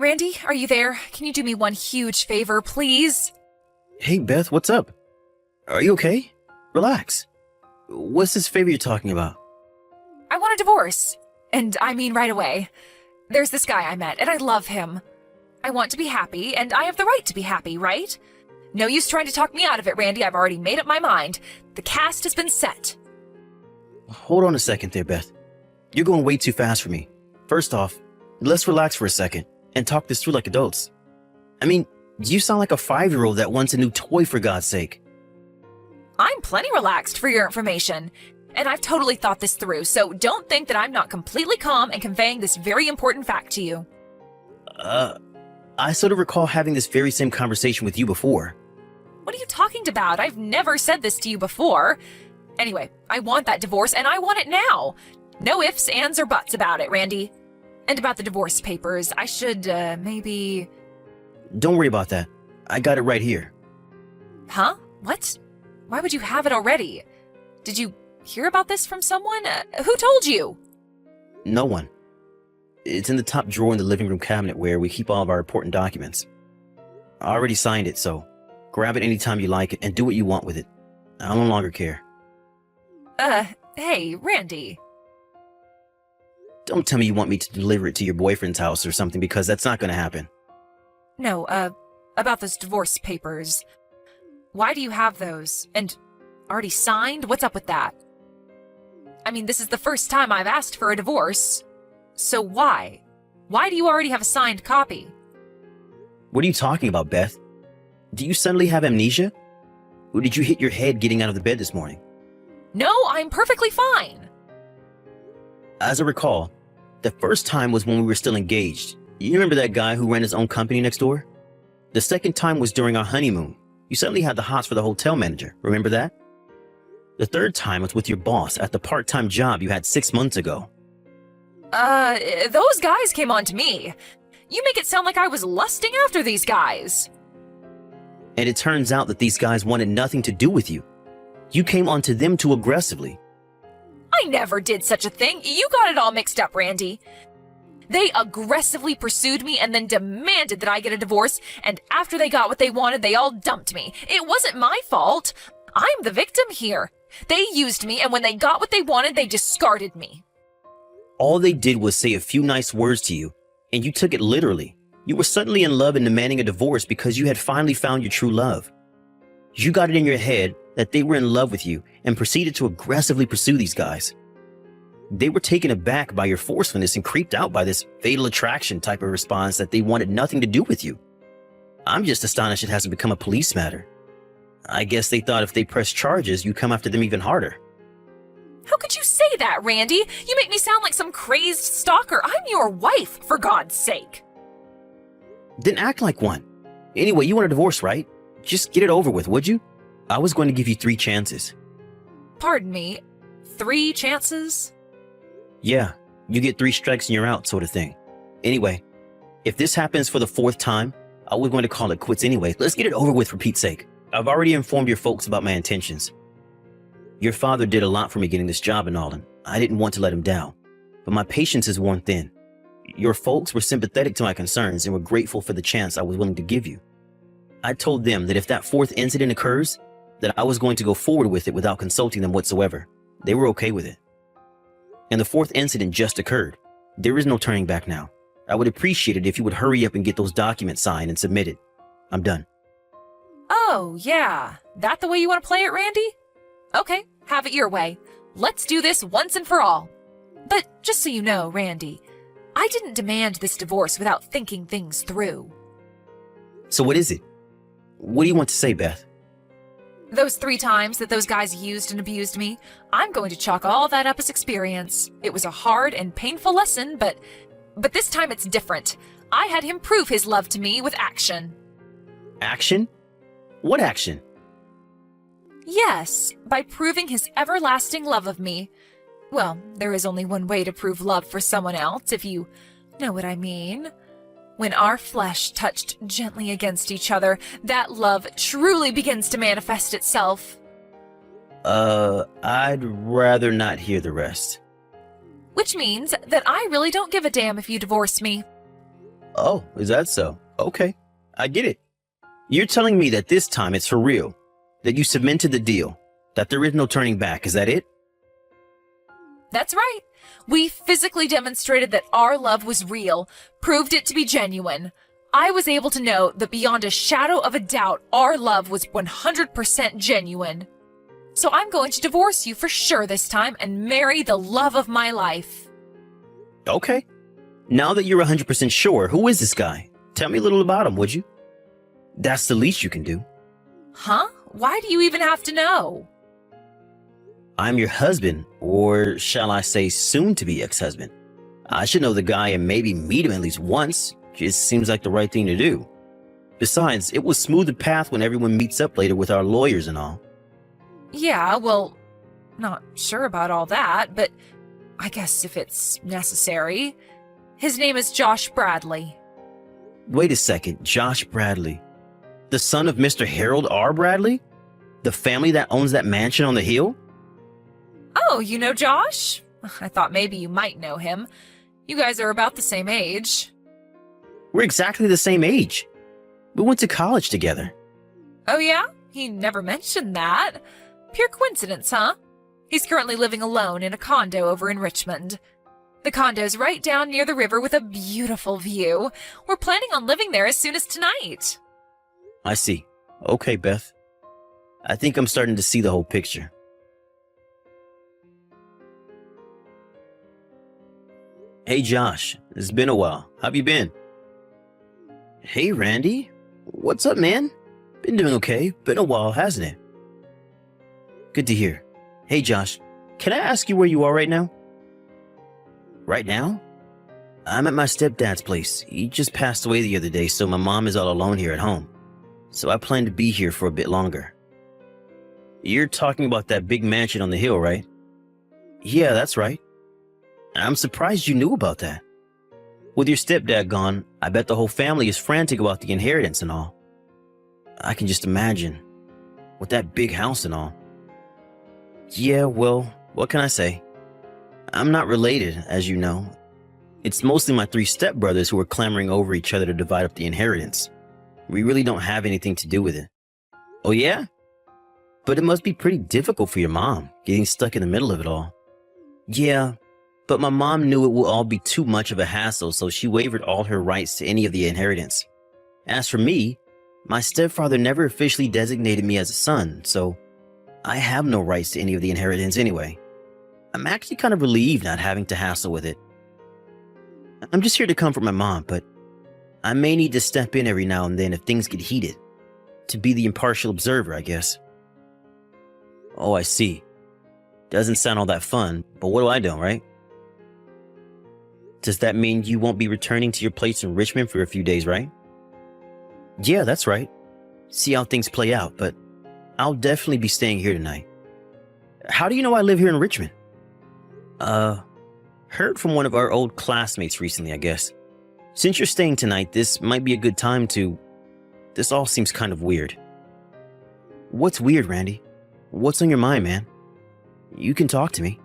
Randy, are you there? Can you do me one huge favor, please? Hey, Beth, what's up? Are you okay? Relax. What's this favor you're talking about? I want a divorce. And I mean right away. There's this guy I met, and I love him. I want to be happy, and I have the right to be happy, right? No use trying to talk me out of it, Randy. I've already made up my mind. The cast has been set. Hold on a second there, Beth. You're going way too fast for me. First off, let's relax for a second and talk this through like adults. I mean, you sound like a 5-year-old that wants a new toy, for God's sake. I'm plenty relaxed for your information, and I've totally thought this through, so don't think that I'm not completely calm and conveying this very important fact to you. I sort of recall having this very same conversation with you before. What are you talking about? I've never said this to you before. Anyway, I want that divorce, and I want it now. No ifs, ands, or buts about it, Randy. And about the divorce papers, I should, maybe... Don't worry about that. I got it right here. Huh? What? Why would you have it already? Did you hear about this from someone? Who told you? No one. It's in the top drawer in the living room cabinet where we keep all of our important documents. I already signed it, so grab it anytime you like it and do what you want with it. I no longer care. Hey, Randy. Don't tell me you want me to deliver it to your boyfriend's house or something, because that's not going to happen. No, about those divorce papers. Why do you have those? And already signed? What's up with that? I mean, this is the first time I've asked for a divorce. So why? Why do you already have a signed copy? What are you talking about, Beth? Do you suddenly have amnesia? Or did you hit your head getting out of the bed this morning? No, I'm perfectly fine. As I recall, the first time was when we were still engaged. You remember that guy who ran his own company next door? The second time was during our honeymoon. You suddenly had the hots for the hotel manager. Remember that? The third time was with your boss at the part-time job you had 6 months ago. Those guys came on to me. You make it sound like I was lusting after these guys. And it turns out that these guys wanted nothing to do with you. You came onto them too aggressively. I never did such a thing. You got it all mixed up, Randy. They aggressively pursued me and then demanded that I get a divorce, and after they got what they wanted, they all dumped me. It wasn't my fault. I'm the victim here. They used me, and when they got what they wanted, they discarded me. All they did was say a few nice words to you, and you took it literally. You were suddenly in love and demanding a divorce because you had finally found your true love. You got it in your head that they were in love with you and proceeded to aggressively pursue these guys. They were taken aback by your forcefulness and creeped out by this fatal attraction type of response that they wanted nothing to do with you. I'm just astonished it hasn't become a police matter. I guess they thought if they pressed charges, you'd come after them even harder. How could you say that, Randy? You make me sound like some crazed stalker. I'm your wife, for God's sake. Then act like one. Anyway, you want a divorce, right? Just get it over with, would you? I was going to give you 3 chances. Pardon me, 3 chances? Yeah, you get 3 strikes and you're out, sort of thing. Anyway, if this happens for the 4th time, I was going to call it quits anyway. Let's get it over with for Pete's sake. I've already informed your folks about my intentions. Your father did a lot for me getting this job and all, and I didn't want to let him down. But my patience is worn thin. Your folks were sympathetic to my concerns and were grateful for the chance I was willing to give you. I told them that if that 4th incident occurs, that I was going to go forward with it without consulting them whatsoever. They were okay with it. And the 4th incident just occurred. There is no turning back now. I would appreciate it if you would hurry up and get those documents signed and submitted. I'm done. Oh, yeah. That the way you want to play it, Randy? Okay, have it your way. Let's do this once and for all. But just so you know, Randy, I didn't demand this divorce without thinking things through. So what is it? What do you want to say, Beth? Those 3 times that those guys used and abused me, I'm going to chalk all that up as experience. It was a hard and painful lesson, but this time it's different. I had him prove his love to me with action. Action? What action? Yes, by proving his everlasting love of me. Well, there is only one way to prove love for someone else, if you know what I mean. When our flesh touched gently against each other, that love truly begins to manifest itself. I'd rather not hear the rest. Which means that I really don't give a damn if you divorce me. Oh, is that so? Okay, I get it. You're telling me that this time it's for real, that you cemented the deal, that there is no turning back, is that it? That's right. We physically demonstrated that our love was real, proved it to be genuine. I was able to know that beyond a shadow of a doubt, our love was 100% genuine. So I'm going to divorce you for sure this time and marry the love of my life. Okay. Now that you're 100% sure, who is this guy? Tell me a little about him, would you? That's the least you can do. Huh? Why do you even have to know? I'm your husband, or shall I say soon-to-be ex-husband. I should know the guy and maybe meet him at least once. Just seems like the right thing to do. Besides, it will smooth the path when everyone meets up later with our lawyers and all. Yeah, well, not sure about all that, but I guess if it's necessary. His name is Josh Bradley. Wait a second, Josh Bradley. The son of Mr. Harold R. Bradley? The family that owns that mansion on the hill? Oh, you know Josh? I thought maybe you might know him. You guys are about the same age. We're exactly the same age. We went to college together. Oh yeah? He never mentioned that. Pure coincidence, huh? He's currently living alone in a condo over in Richmond. The condo's right down near the river with a beautiful view. We're planning on living there as soon as tonight. I see. Okay, Beth. I think I'm starting to see the whole picture. Hey, Josh. It's been a while. How have you been? Hey, Randy. What's up, man? Been doing okay. Been a while, hasn't it? Good to hear. Hey, Josh. Can I ask you where you are right now? Right now? I'm at my stepdad's place. He just passed away the other day, so my mom is all alone here at home. So I plan to be here for a bit longer. You're talking about that big mansion on the hill, right? Yeah, that's right. I'm surprised you knew about that. With your stepdad gone, I bet the whole family is frantic about the inheritance and all. I can just imagine. With that big house and all. Yeah, well, what can I say? I'm not related, as you know. It's mostly my 3 stepbrothers who are clamoring over each other to divide up the inheritance. We really don't have anything to do with it. Oh yeah? But it must be pretty difficult for your mom, getting stuck in the middle of it all. Yeah, but my mom knew it will all be too much of a hassle, so she waived all her rights to any of the inheritance. As for me, my stepfather never officially designated me as a son, so I have no rights to any of the inheritance anyway. I'm actually kind of relieved not having to hassle with it. I'm just here to comfort my mom, but I may need to step in every now and then if things get heated. To be the impartial observer, I guess. Oh, I see. Doesn't sound all that fun, but what do I do, right? Does that mean you won't be returning to your place in Richmond for a few days, right? Yeah, that's right. See how things play out, but I'll definitely be staying here tonight. How do you know I live here in Richmond? Heard from one of our old classmates recently, I guess. Since you're staying tonight, this might be a good time to... This all seems kind of weird. What's weird, Randy? What's on your mind, man? You can talk to me.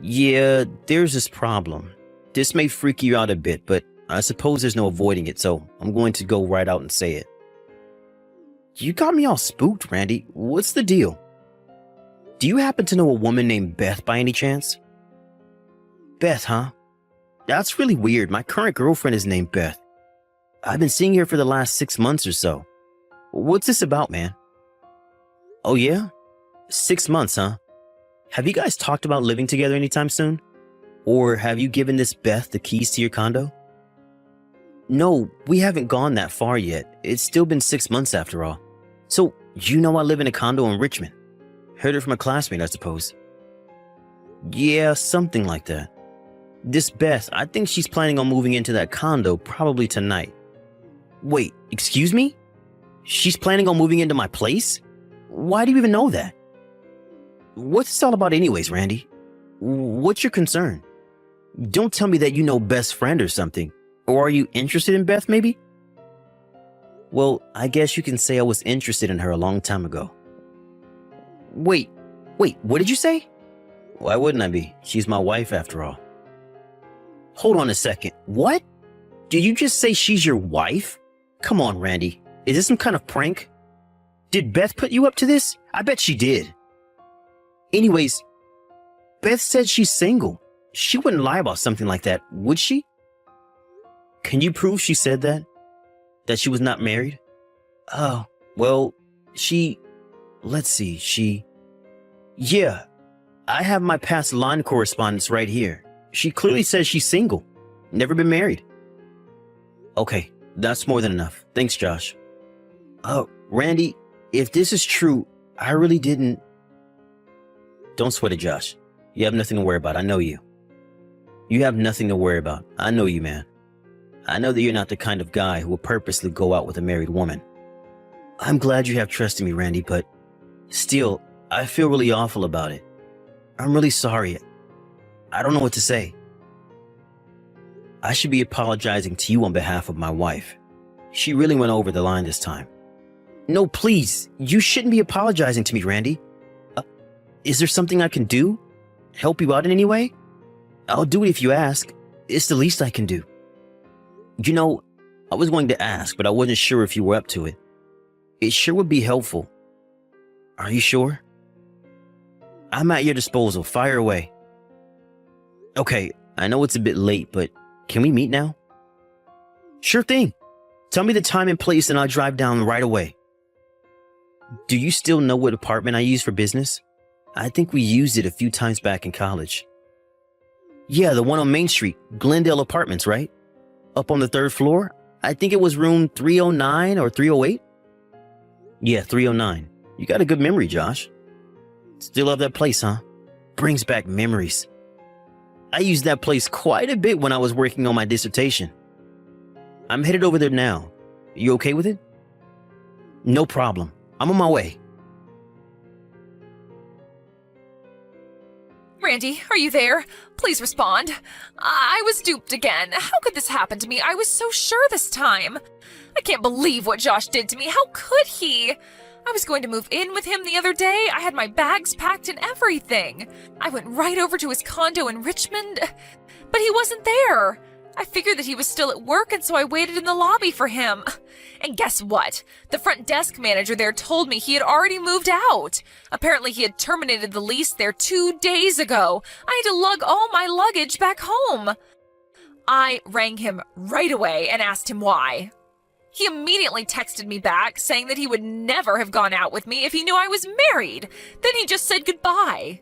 Yeah, there's this problem. This may freak you out a bit, but I suppose there's no avoiding it, so I'm going to go right out and say it. You got me all spooked, Randy. What's the deal? Do you happen to know a woman named Beth by any chance? Beth, huh? That's really weird. My current girlfriend is named Beth. I've been seeing her for the last 6 months or so. What's this about, man? Oh yeah? 6 months, huh? Have you guys talked about living together anytime soon? Or have you given this Beth the keys to your condo? No, we haven't gone that far yet. It's still been 6 months after all. So, you know I live in a condo in Richmond. Heard it from a classmate, I suppose. Yeah, something like that. This Beth, I think she's planning on moving into that condo probably tonight. Wait, excuse me? She's planning on moving into my place? Why do you even know that? What's this all about anyways, Randy? What's your concern? Don't tell me that you know Beth's friend or something. Or are you interested in Beth, maybe? Well, I guess you can say I was interested in her a long time ago. Wait, what did you say? Why wouldn't I be? She's my wife after all. Hold on a second. What? Did you just say she's your wife? Come on, Randy. Is this some kind of prank? Did Beth put you up to this? I bet she did. Anyways, Beth said she's single. She wouldn't lie about something like that, would she? Can you prove she said that? That she was not married? Oh, well, let's see, yeah, I have my past line correspondence right here. She clearly says she's single, never been married. Okay, that's more than enough. Thanks, Josh. Randy, if this is true, I really didn't. Don't sweat it, Josh. You have nothing to worry about. I know you. You have nothing to worry about. I know you, man. I know that you're not the kind of guy who will purposely go out with a married woman. I'm glad you have trust in me, Randy, but still, I feel really awful about it. I'm really sorry. I don't know what to say. I should be apologizing to you on behalf of my wife. She really went over the line this time. No, please, you shouldn't be apologizing to me, Randy. Is there something I can do? Help you out in any way? I'll do it if you ask. It's the least I can do. You know, I was going to ask, but I wasn't sure if you were up to it. It sure would be helpful. Are you sure? I'm at your disposal. Fire away. Okay, I know it's a bit late, but can we meet now? Sure thing. Tell me the time and place and I'll drive down right away. Do you still know what apartment I use for business? I think we used it a few times back in college. Yeah, the one on Main Street, Glendale Apartments, right? Up on the 3rd floor? I think it was room 309 or 308? Yeah, 309. You got a good memory, Josh. Still love that place, huh? Brings back memories. I used that place quite a bit when I was working on my dissertation. I'm headed over there now. You okay with it? No problem. I'm on my way. Randy, are you there? Please respond. I was duped again. How could this happen to me? I was so sure this time. I can't believe what Josh did to me. How could he? I was going to move in with him the other day. I had my bags packed and everything. I went right over to his condo in Richmond, but he wasn't there. I figured that he was still at work, and so I waited in the lobby for him. And guess what? The front desk manager there told me he had already moved out. Apparently he had terminated the lease there 2 days ago. I had to lug all my luggage back home. I rang him right away and asked him why. He immediately texted me back, saying that he would never have gone out with me if he knew I was married. Then he just said goodbye.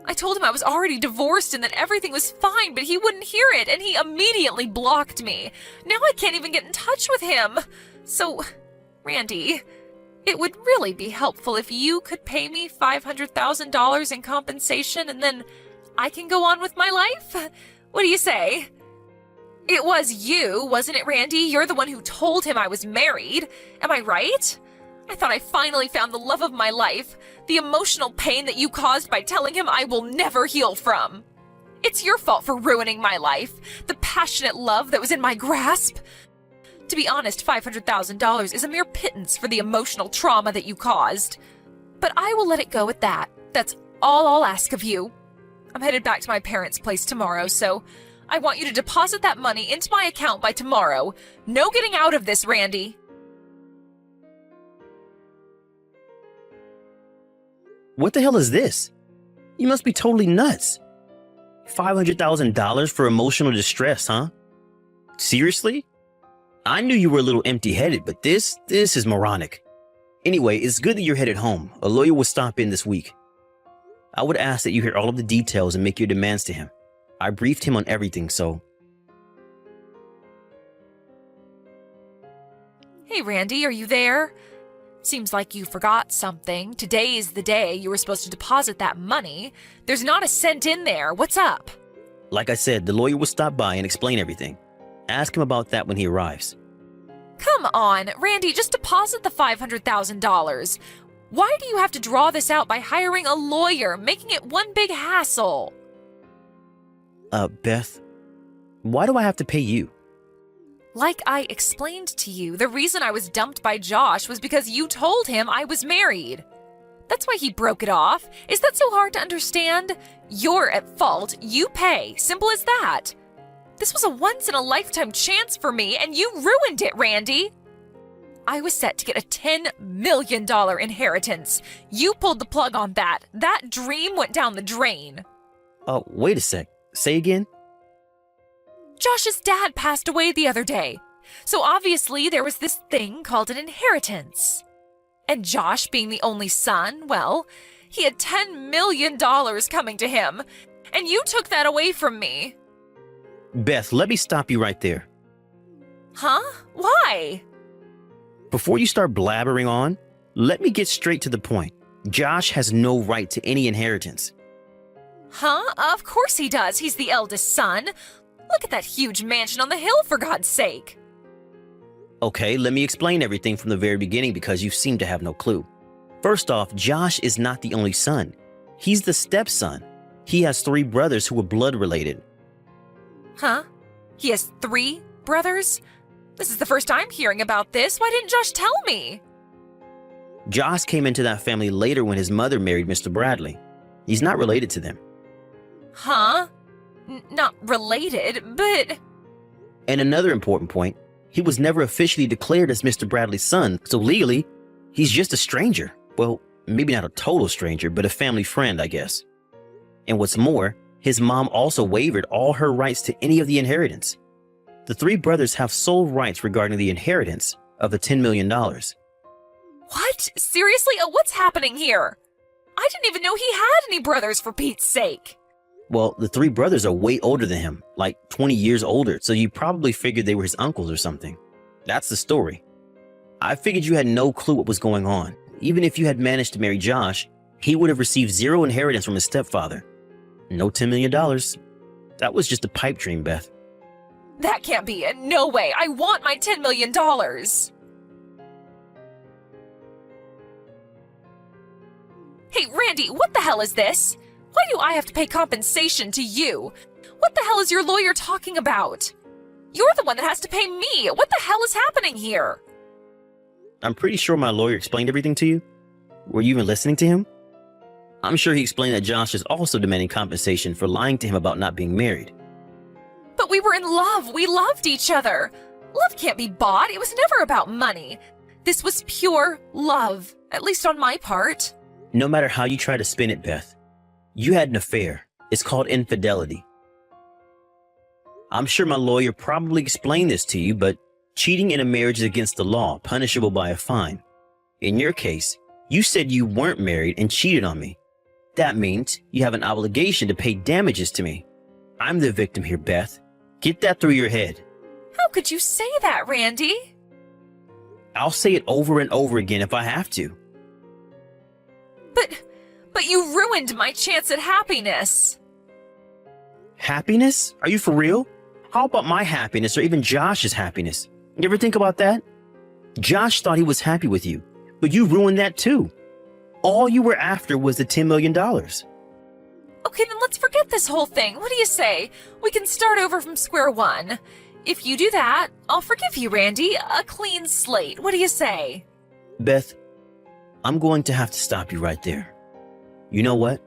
I told him I was already divorced and that everything was fine, but he wouldn't hear it, and he immediately blocked me. Now I can't even get in touch with him. So, Randy, it would really be helpful if you could pay me $500,000 in compensation, and then I can go on with my life? What do you say? It was you, wasn't it, Randy? You're the one who told him I was married. Am I right? I thought I finally found the love of my life, the emotional pain that you caused by telling him I will never heal from. It's your fault for ruining my life, the passionate love that was in my grasp. To be honest, $500,000 is a mere pittance for the emotional trauma that you caused. But I will let it go at that. That's all I'll ask of you. I'm headed back to my parents' place tomorrow, so I want you to deposit that money into my account by tomorrow. No getting out of this, Randy. What the hell is this? You must be totally nuts. $500,000 for emotional distress, huh? Seriously? I knew you were a little empty-headed, but this is moronic. Anyway, it's good that you're headed home. A lawyer will stop in this week. I would ask that you hear all of the details and make your demands to him. I briefed him on everything, so... Hey, Randy, are you there? Seems like you forgot something. Today is the day you were supposed to deposit that money. There's not a cent in there. What's up? Like I said, the lawyer will stop by and explain everything. Ask him about that when he arrives. Come on, Randy, just deposit the $500,000. Why do you have to draw this out by hiring a lawyer, making it one big hassle? Beth, why do I have to pay you? Like I explained to you, the reason I was dumped by Josh was because you told him I was married. That's why he broke it off. Is that so hard to understand? You're at fault. You pay. Simple as that. This was a once-in-a-lifetime chance for me, and you ruined it, Randy. I was set to get a $10 million inheritance. You pulled the plug on that. That dream went down the drain. Oh, wait a sec. Say again? Josh's dad passed away the other day. So obviously there was this thing called an inheritance. And Josh, being the only son, well, he had $10 million coming to him. And you took that away from me. Beth, let me stop you right there. Huh? Why? Before you start blabbering on, let me get straight to the point. Josh has no right to any inheritance. Huh? Of course he does. He's the eldest son. Look at that huge mansion on the hill, for God's sake. Okay, let me explain everything from the very beginning because you seem to have no clue. First off, Josh is not the only son. He's the stepson. He has 3 brothers who are blood related. Huh? He has 3 brothers? This is the first I'm hearing about this. Why didn't Josh tell me? Josh came into that family later when his mother married Mr. Bradley. He's not related to them. Huh? Not related, but... And another important point, he was never officially declared as Mr. Bradley's son, so legally, he's just a stranger. Well, maybe not a total stranger, but a family friend, I guess. And what's more, his mom also waived all her rights to any of the inheritance. The 3 brothers have sole rights regarding the inheritance of the $10 million. What? Seriously? What's happening here? I didn't even know he had any brothers, for Pete's sake. Well, the 3 brothers are way older than him, like 20 years older, so you probably figured they were his uncles or something. That's the story. I figured you had no clue what was going on. Even if you had managed to marry Josh, he would have received 0 inheritance from his stepfather. No $10 million. That was just a pipe dream, Beth. That can't be it. No way. I want my $10 million. Hey, Randy, what the hell is this? Why do I have to pay compensation to you? What the hell is your lawyer talking about? You're the one that has to pay me. What the hell is happening here? I'm pretty sure my lawyer explained everything to you. Were you even listening to him? I'm sure he explained that Josh is also demanding compensation for lying to him about not being married. But we were in love. We loved each other. Love can't be bought. It was never about money. This was pure love, at least on my part. No matter how you try to spin it, Beth, you had an affair. It's called infidelity. I'm sure my lawyer probably explained this to you, but cheating in a marriage is against the law, punishable by a fine. In your case, you said you weren't married and cheated on me. That means you have an obligation to pay damages to me. I'm the victim here, Beth. Get that through your head. How could you say that, Randy? I'll say it over and over again if I have to. But you ruined my chance at happiness. Happiness? Are you for real? How about my happiness or even Josh's happiness? You ever think about that? Josh thought he was happy with you, but you ruined that too. All you were after was the $10 million. Okay, then let's forget this whole thing. What do you say? We can start over from square one. If you do that, I'll forgive you, Randy. A clean slate. What do you say? Beth, I'm going to have to stop you right there. You know what?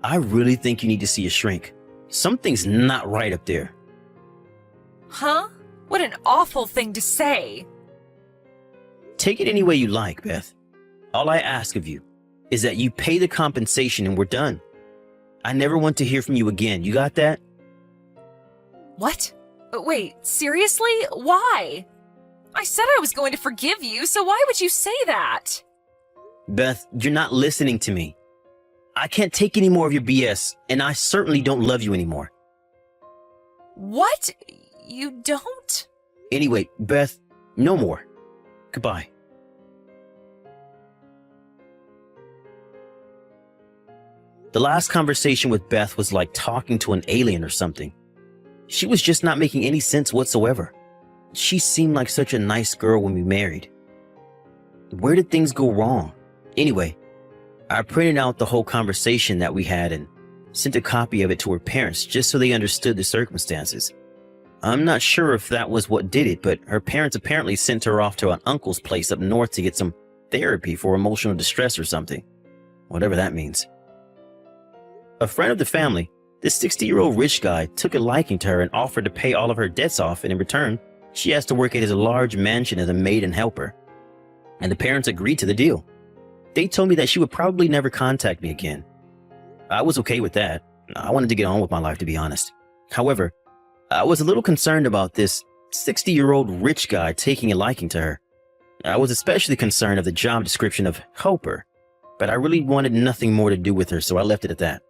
I really think you need to see a shrink. Something's not right up there. Huh? What an awful thing to say. Take it any way you like, Beth. All I ask of you is that you pay the compensation and we're done. I never want to hear from you again. You got that? What? Wait, seriously? Why? I said I was going to forgive you, so why would you say that? Beth, you're not listening to me. I can't take any more of your BS, and I certainly don't love you anymore. What? You don't? Anyway, Beth, no more. Goodbye. The last conversation with Beth was like talking to an alien or something. She was just not making any sense whatsoever. She seemed like such a nice girl when we married. Where did things go wrong? Anyway, I printed out the whole conversation that we had and sent a copy of it to her parents just so they understood the circumstances. I'm not sure if that was what did it, but her parents apparently sent her off to an uncle's place up north to get some therapy for emotional distress or something. Whatever that means. A friend of the family, This 60-year-old rich guy took a liking to her and offered to pay all of her debts off, and in return, she asked to work at his large mansion as a maid and helper. And the parents agreed to the deal. They told me that she would probably never contact me again. I was okay with that. I wanted to get on with my life, to be honest. However, I was a little concerned about this 60-year-old rich guy taking a liking to her. I was especially concerned of the job description of helper, but I really wanted nothing more to do with her, so I left it at that.